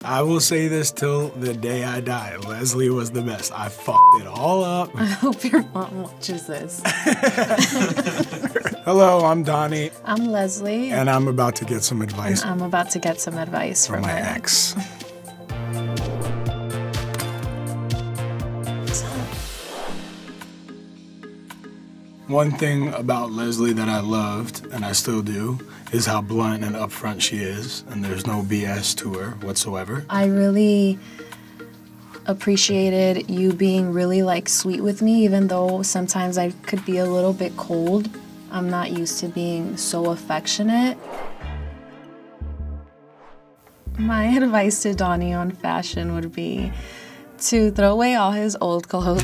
I will say this till the day I die. Lesley was the best. I fucked it all up. I hope your mom watches this. Hello, I'm Donnie. I'm Lesley. And I'm about to get some advice. And I'm about to get some advice from my ex. One thing about Lesley that I loved, and I still do, is how blunt and upfront she is, and there's no BS to her whatsoever. I really appreciated you being really sweet with me, even though sometimes I could be a little bit cold. I'm not used to being so affectionate. My advice to Donnie on fashion would be to throw away all his old clothes.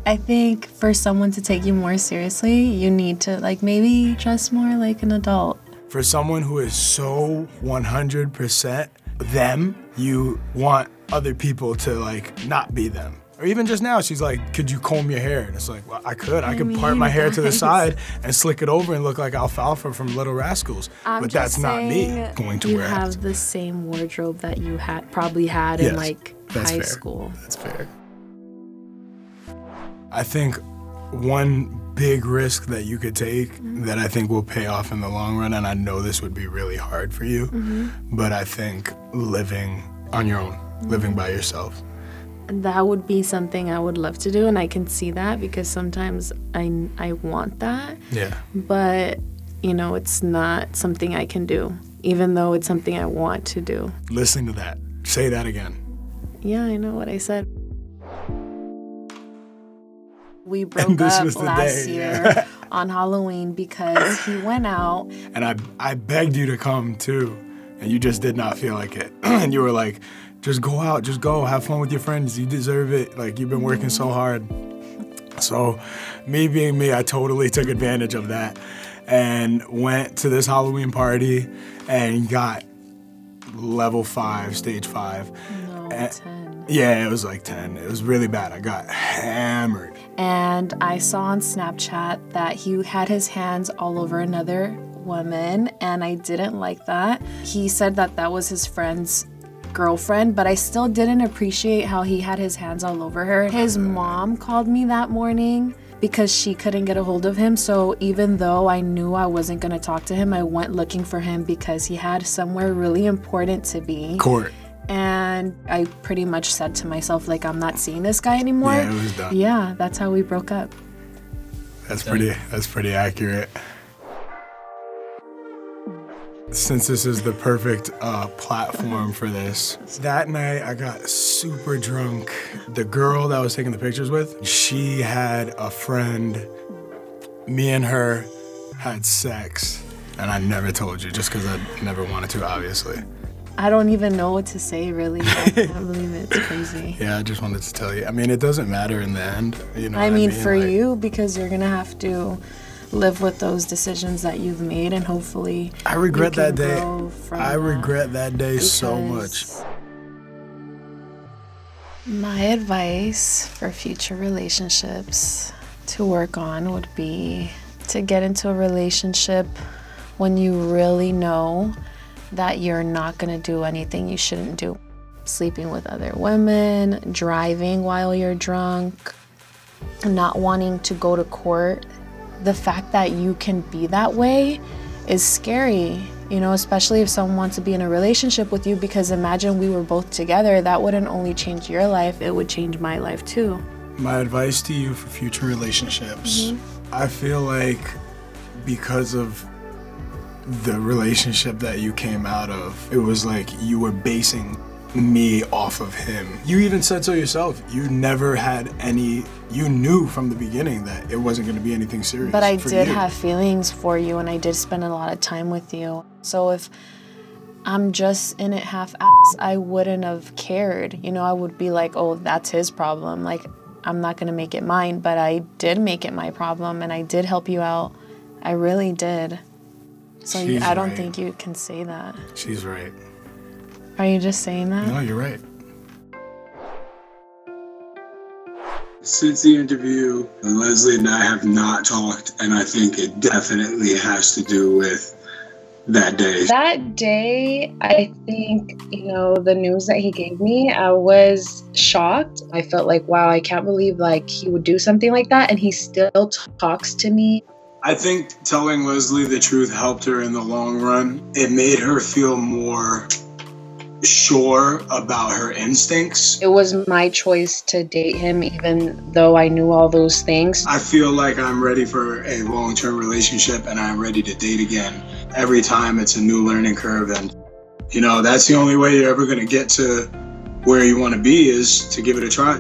I think for someone to take you more seriously, you need to maybe dress more like an adult. For someone who is so 100% them, you want other people to not be them. Or even just now, she's like, could you comb your hair? And it's like, well, I could part my hair to the side and slick it over and look like Alfalfa from Little Rascals. But that's not me going to wear hats. You have the same wardrobe that you probably had in high school. That's fair. I think one big risk that you could take that I think will pay off in the long run, and I know this would be really hard for you, but I think living on your own, living by yourself. That would be something I would love to do, and I can see that because sometimes I want that. Yeah. But, it's not something I can do, even though it's something I want to do. Listen to that. Say that again. Yeah, I know what I said. We broke up last year on Halloween because he went out. And I begged you to come too, and you just did not feel like it. And you were like, just go out, just go, have fun with your friends. You deserve it. You've been working so hard. So me being me, I totally took advantage of that and went to this Halloween party and got level 5, stage 5. No, 10. Yeah, it was 10. It was really bad. I got hammered. And I saw on Snapchat that he had his hands all over another woman, and I didn't like that. He said that that was his friend's girlfriend, but I still didn't appreciate how he had his hands all over her. His mom called me that morning because she couldn't get a hold of him, so even though I knew I wasn't going to talk to him, I went looking for him because he had somewhere really important to be. Court. And I pretty much said to myself, I'm not seeing this guy anymore. Yeah, it was done. Yeah, that's how we broke up. That's pretty accurate. Since this is the perfect platform for this, that night I got super drunk. The girl that I was taking the pictures with, she had a friend. Me and her had sex, and I never told you just because I never wanted to, obviously. I don't even know what to say, really. I can't believe it. It's crazy. Yeah, I just wanted to tell you. I mean, it doesn't matter in the end. You know I mean, for you, because you're going to have to live with those decisions that you've made, and hopefully I regret you can that day. grow from I regret that day because so much. My advice for future relationships to work on would be to get into a relationship when you really know that you're not going to do anything you shouldn't do. Sleeping with other women, driving while you're drunk, not wanting to go to court. The fact that you can be that way is scary, especially if someone wants to be in a relationship with you, because imagine we were both together. That wouldn't only change your life, it would change my life too. My advice to you for future relationships, I feel like because of the relationship that you came out of, it was like you were basing me off of him. You even said so yourself. You never had you knew from the beginning that it wasn't going to be anything serious. But I did have feelings for you, and I did spend a lot of time with you. So if I'm just in it half-ass, I wouldn't have cared. I would be like, oh, that's his problem. I'm not going to make it mine, but I did make it my problem, and I did help you out. I really did. So I don't think you can say that. She's right. Are you just saying that? No, you're right. Since the interview, Lesley and I have not talked, and I think it definitely has to do with that day? That day, I think, the news that he gave me, I was shocked. I felt like, wow, I can't believe like he would do something like that. And he still talks to me. I think telling Lesley the truth helped her in the long run. It made her feel more sure about her instincts. It was my choice to date him, even though I knew all those things. I feel like I'm ready for a long-term relationship and I'm ready to date again. Every time it's a new learning curve, and that's the only way you're ever going to get to where you want to be, is to give it a try.